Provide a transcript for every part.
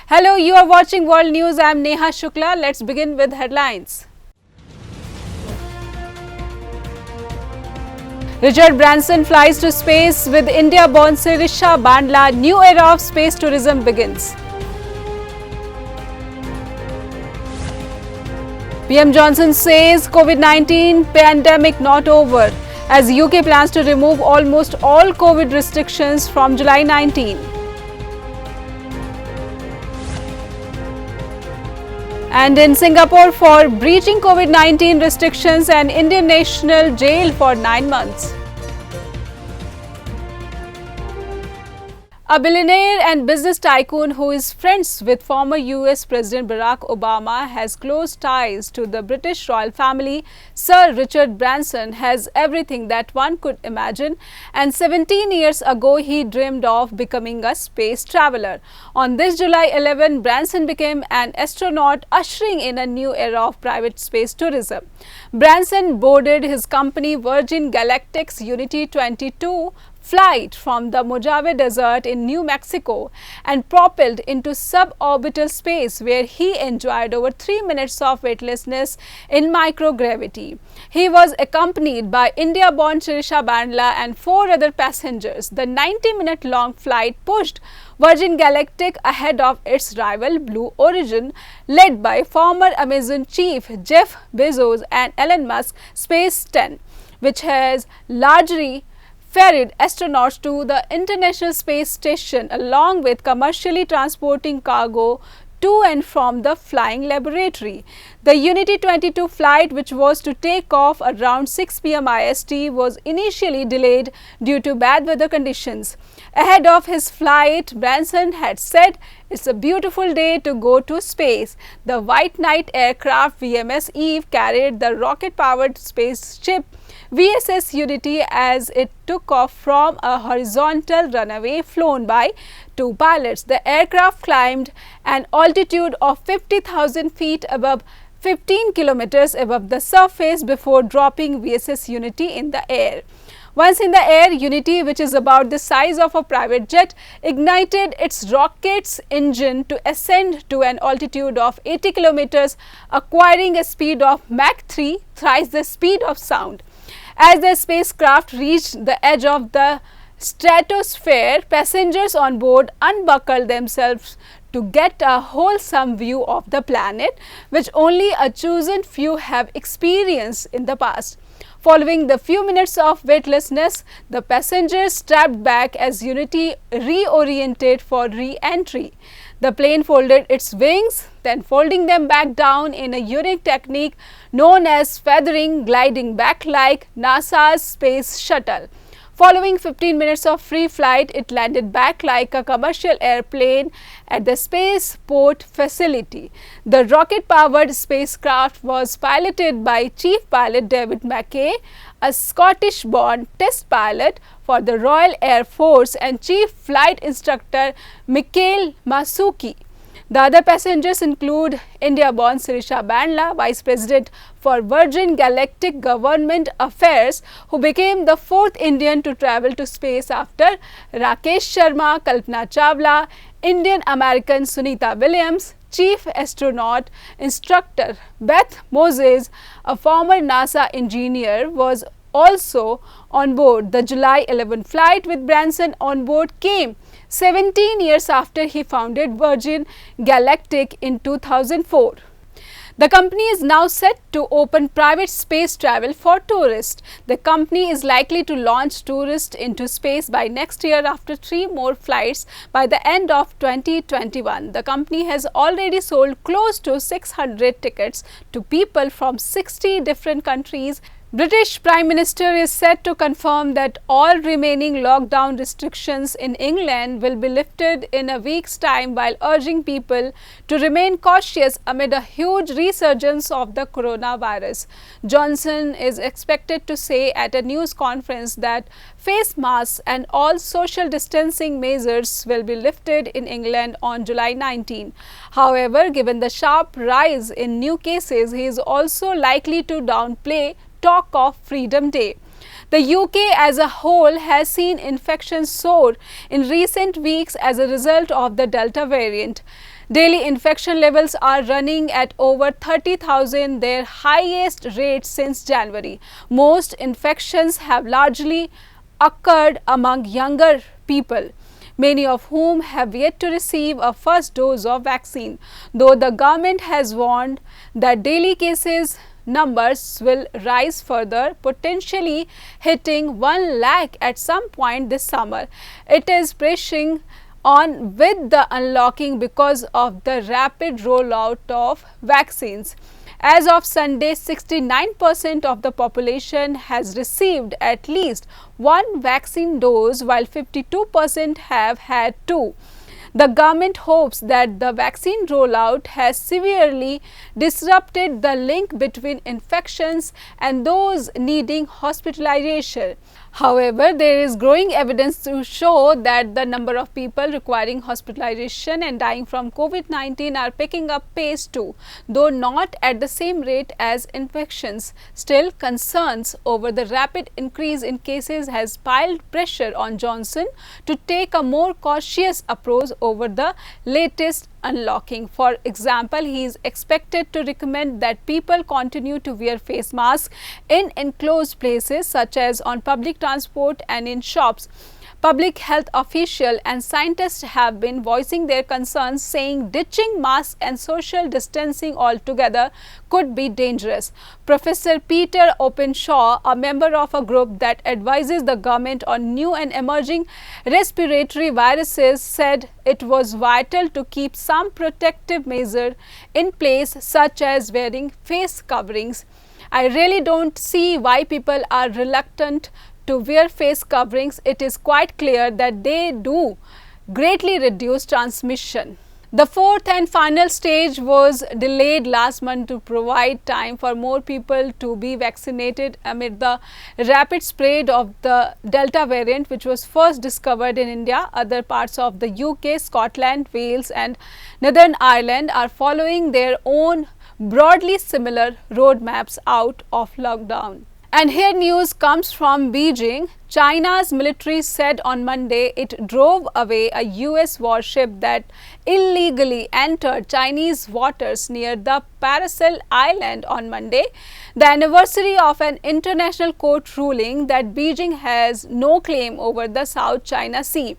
Hello, you are watching World News. I am Neha Shukla. Let's begin with headlines. Richard Branson flies to space with India-born Sirisha Bandla. New era of space tourism begins. PM Johnson says COVID-19 pandemic not over as UK plans to remove almost all COVID restrictions from July 19. And in Singapore, for breaching COVID-19 restrictions, an Indian national jailed for 9 months. A billionaire and business tycoon who is friends with former US President Barack Obama has close ties to the British royal family. Sir Richard Branson has everything that one could imagine, and 17 years ago he dreamed of becoming a space traveler. On this July 11, Branson became an astronaut, ushering in a new era of private space tourism. Branson boarded his company Virgin Galactic's Unity 22 flight from the Mojave Desert in New Mexico and propelled into suborbital space, where he enjoyed over 3 minutes of weightlessness in microgravity. He was accompanied by India-born Sirisha Bandla and 4 other passengers. The 90-minute-long flight pushed Virgin Galactic ahead of its rival Blue Origin, led by former Amazon chief Jeff Bezos and Elon Musk. Space 10, which has largely ferried astronauts to the International Space Station, along with commercially transporting cargo to and from the flying laboratory. The Unity 22 flight, which was to take off around 6 p.m. IST, was initially delayed due to bad weather conditions. Ahead of his flight, Branson had said, "It's a beautiful day to go to space." The White Knight aircraft VMS Eve carried the rocket-powered spaceship VSS Unity as it took off from a horizontal runway flown by 2 pilots. The aircraft climbed an altitude of 50,000 feet above 15 kilometers above the surface before dropping VSS Unity in the air. Once in the air, Unity, which is about the size of a private jet, ignited its rocket's engine to ascend to an altitude of 80 kilometers, acquiring a speed of Mach 3, thrice the speed of sound. As the spacecraft reached the edge of the stratosphere, passengers on board unbuckled themselves to get a wholesome view of the planet, which only a chosen few have experienced in the past. Following the few minutes of weightlessness, the passengers strapped back as Unity reoriented for re-entry. The plane folded its wings, then folding them back down in a unique technique known as feathering, gliding back like NASA's space shuttle. Following 15 minutes of free flight, it landed back like a commercial airplane at the spaceport facility. The rocket-powered spacecraft was piloted by Chief Pilot David Mackay, a Scottish-born test pilot for the Royal Air Force, and Chief Flight Instructor Mikhail Masuki. The other passengers include India-born Sirisha Bandla, Vice President for Virgin Galactic Government Affairs, who became the 4th Indian to travel to space after Rakesh Sharma, Kalpana Chawla, Indian-American Sunita Williams, Chief Astronaut Instructor Beth Moses, a former NASA engineer, was also on board. The July 11 flight with Branson on board came 17 years after he founded Virgin Galactic in 2004. The company is now set to open private space travel for tourists. The company is likely to launch tourists into space by next year after 3 more flights by the end of 2021. The company has already sold close to 600 tickets to people from 60 different countries. British Prime Minister is set to confirm that all remaining lockdown restrictions in England will be lifted in a week's time, while urging people to remain cautious amid a huge resurgence of the coronavirus. Johnson is expected to say at a news conference that face masks and all social distancing measures will be lifted in England on July 19. However, given the sharp rise in new cases, he is also likely to downplay talk of Freedom Day. The UK as a whole has seen infections soar in recent weeks as a result of the Delta variant. Daily infection levels are running at over 30,000, their highest rate since January. Most infections have largely occurred among younger people, many of whom have yet to receive a first dose of vaccine, though the government has warned that daily cases numbers will rise further, potentially hitting 1 lakh at some point this summer. It is pressing on with the unlocking because of the rapid rollout of vaccines. As of Sunday, 69% of the population has received at least one vaccine dose, while 52% have had two. The government hopes that the vaccine rollout has severely disrupted the link between infections and those needing hospitalization. However, there is growing evidence to show that the number of people requiring hospitalization and dying from COVID-19 are picking up pace too, though not at the same rate as infections. Still, concerns over the rapid increase in cases has piled pressure on Johnson to take a more cautious approach over the latest unlocking. For example, he is expected to recommend that people continue to wear face masks in enclosed places such as on public transport and in shops. Public health officials and scientists have been voicing their concerns, saying ditching masks and social distancing altogether could be dangerous. Professor Peter Openshaw, a member of a group that advises the government on new and emerging respiratory viruses, said it was vital to keep some protective measures in place, such as wearing face coverings. I really don't see why people are reluctant to wear face coverings. It is quite clear that they do greatly reduce transmission. The fourth and final stage was delayed last month to provide time for more people to be vaccinated amid the rapid spread of the Delta variant, which was first discovered in India. Other parts of the UK, Scotland, Wales and Northern Ireland are following their own broadly similar roadmaps out of lockdown. And here news comes from Beijing. China's military said on Monday it drove away a US warship that illegally entered Chinese waters near the Paracel Island on Monday, the anniversary of an international court ruling that Beijing has no claim over the South China Sea.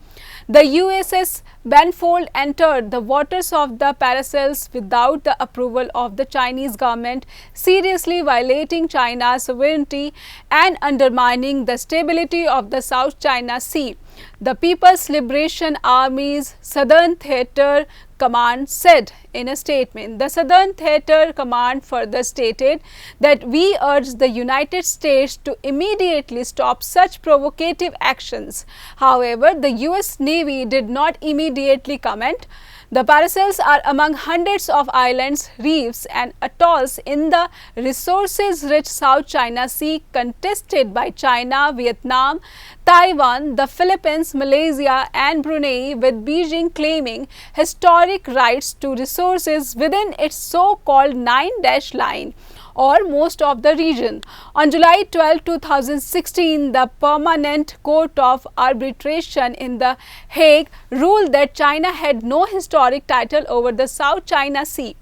The USS Benfold entered the waters of the Paracels without the approval of the Chinese government, seriously violating China's sovereignty and undermining the stability of the South China Sea. The People's Liberation Army's Southern Theater Command said in a statement. The Southern Theater Command further stated that we urge the United States to immediately stop such provocative actions. However, the US Navy did not immediately comment. The Paracels are among hundreds of islands, reefs and atolls in the resources-rich South China Sea contested by China, Vietnam, Taiwan, the Philippines, Malaysia and Brunei, with Beijing claiming historic rights to resources within its so-called 9-dash line, or most of the region. On July 12, 2016, the Permanent Court of Arbitration in The Hague ruled that China had no historic title over the South China Sea.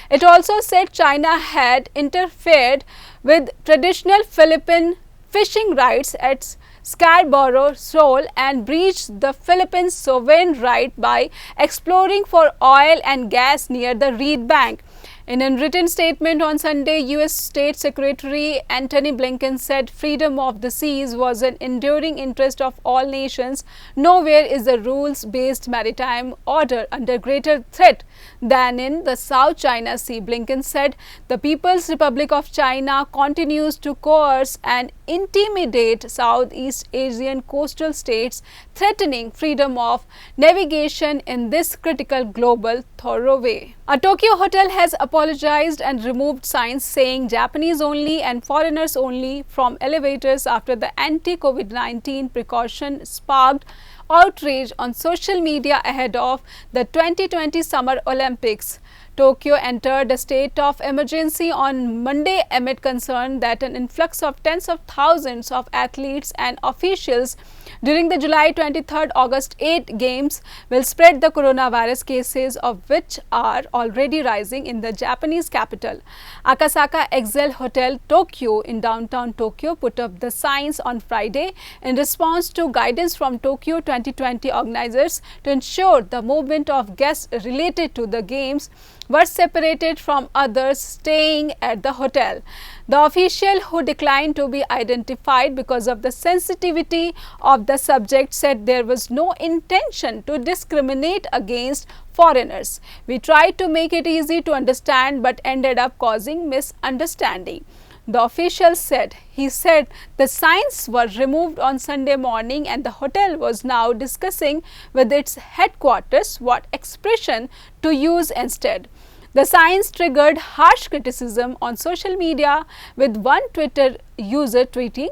It also said China had interfered with traditional Philippine fishing rights at Scarborough Shoal and breached the Philippines' sovereign right by exploring for oil and gas near the Reed Bank. In a written statement on Sunday, U.S. State Secretary Antony Blinken said freedom of the seas was an enduring interest of all nations. Nowhere is the rules-based maritime order under greater threat than in the South China Sea. Blinken said the People's Republic of China continues to coerce and intimidate Southeast Asian coastal states, threatening freedom of navigation in this critical global thoroughway. A Tokyo hotel has apologized and removed signs saying Japanese only and foreigners only from elevators after the anti-COVID-19 precaution sparked outrage on social media ahead of the 2020 Summer Olympics. Tokyo entered a state of emergency on Monday amid concern that an influx of tens of thousands of athletes and officials during the July 23rd August 8 games will spread the coronavirus cases, of which are already rising in the Japanese capital. Akasaka Excel Hotel Tokyo in downtown Tokyo put up the signs on Friday in response to guidance from Tokyo 2020 organizers to ensure the movement of guests related to the games were separated from others staying at the hotel. The official, who declined to be identified because of the sensitivity of the subject, said there was no intention to discriminate against foreigners. We tried to make it easy to understand but ended up causing misunderstanding, the official said. He said the signs were removed on Sunday morning and the hotel was now discussing with its headquarters what expression to use instead. The signs triggered harsh criticism on social media, with one Twitter user tweeting,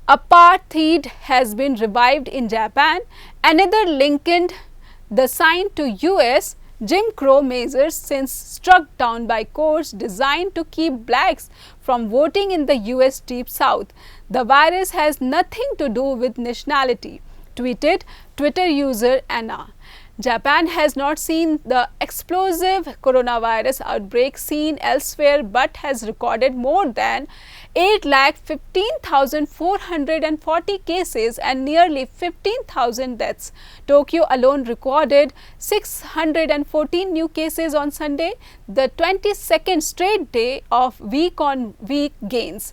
"Apartheid has been revived in Japan." Another likened the sign to US Jim Crow measures since struck down by courts designed to keep blacks from voting in the US Deep South. The virus has nothing to do with nationality, tweeted Twitter user Anna. Japan has not seen the explosive coronavirus outbreak seen elsewhere but has recorded more than 8,15,440 cases and nearly 15,000 deaths. Tokyo alone recorded 614 new cases on Sunday, the 22nd straight day of week-on-week gains.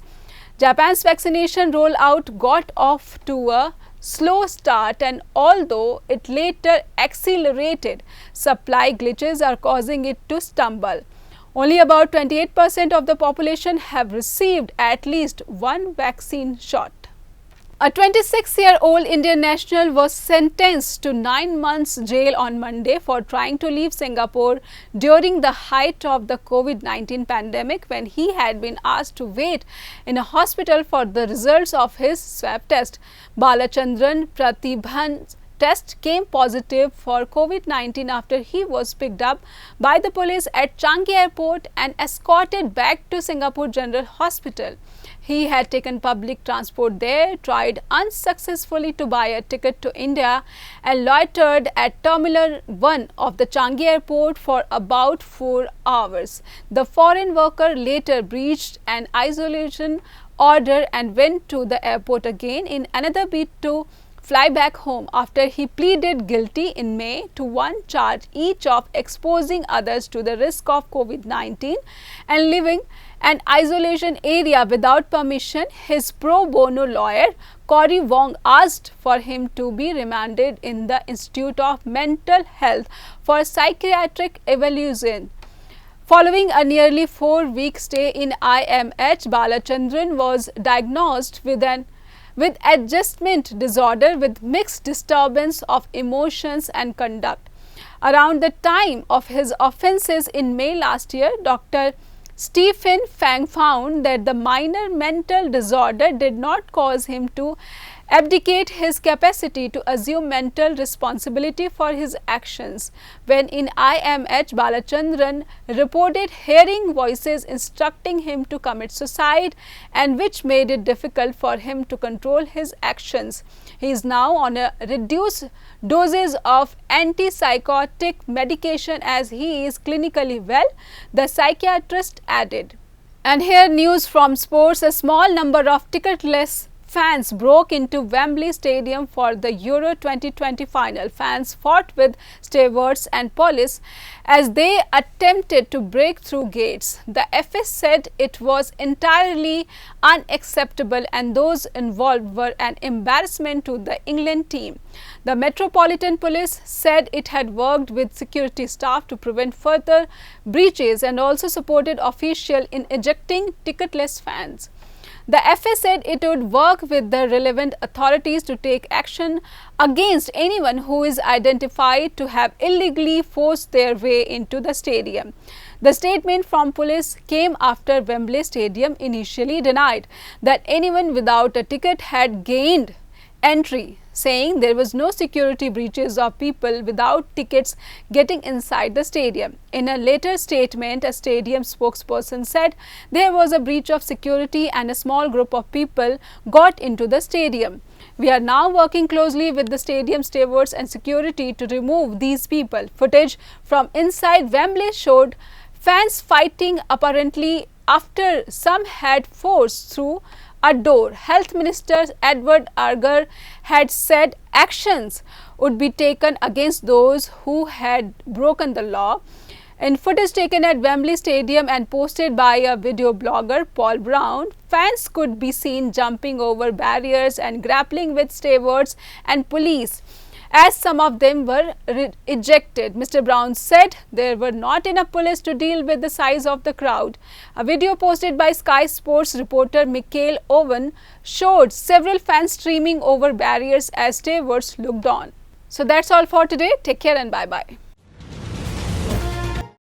Japan's vaccination rollout got off to a slow start, and although it later accelerated, supply glitches are causing it to stumble. Only about 28% of the population have received at least one vaccine shot. A 26-year-old Indian national was sentenced to 9 months jail on Monday for trying to leave Singapore during the height of the COVID-19 pandemic, when he had been asked to wait in a hospital for the results of his swab test. Balachandran Pratibhan's test came positive for COVID-19 after he was picked up by the police at Changi Airport and escorted back to Singapore General Hospital. He had taken public transport there, tried unsuccessfully to buy a ticket to India, and loitered at Terminal 1 of the Changi Airport for about 4 hours. The foreign worker later breached an isolation order and went to the airport again in another bid to fly back home after he pleaded guilty in May to one charge each of exposing others to the risk of COVID-19 and living an isolation area without permission. His pro bono lawyer Cory Wong asked for him to be remanded in the Institute of Mental Health for psychiatric evaluation. Following a nearly 4-week stay in IMH, Balachandran was diagnosed with adjustment disorder with mixed disturbance of emotions and conduct. Around the time of his offences in May last year, Dr. Stephen Fang found that the minor mental disorder did not cause him to abdicate his capacity to assume mental responsibility for his actions. When in IMH, Balachandran reported hearing voices instructing him to commit suicide, and which made it difficult for him to control his actions. He is now on a reduced doses of antipsychotic medication as he is clinically well, the psychiatrist added. And here news from sports. A small number of ticketless fans broke into Wembley Stadium for the Euro 2020 final. Fans fought with stewards and police as they attempted to break through gates. The FA said it was entirely unacceptable and those involved were an embarrassment to the England team. The Metropolitan Police said it had worked with security staff to prevent further breaches and also supported officials in ejecting ticketless fans. The FA said it would work with the relevant authorities to take action against anyone who is identified to have illegally forced their way into the stadium. The statement from police came after Wembley Stadium initially denied that anyone without a ticket had gained entry, saying there was no security breaches of people without tickets getting inside the stadium. In a later statement, a stadium spokesperson said there was a breach of security and a small group of people got into the stadium. We are now working closely with the stadium stewards and security to remove these people. Footage from inside Wembley showed fans fighting apparently after some had forced through a door. Health Minister Edward Arger had said actions would be taken against those who had broken the law. In footage taken at Wembley Stadium and posted by a video blogger, Paul Brown, fans could be seen jumping over barriers and grappling with stewards and police, as some of them were ejected. Mr. Brown said there were not enough police to deal with the size of the crowd. A video posted by Sky Sports reporter Michael Owen showed several fans streaming over barriers as stewards looked on. So that's all for today. Take care and bye-bye.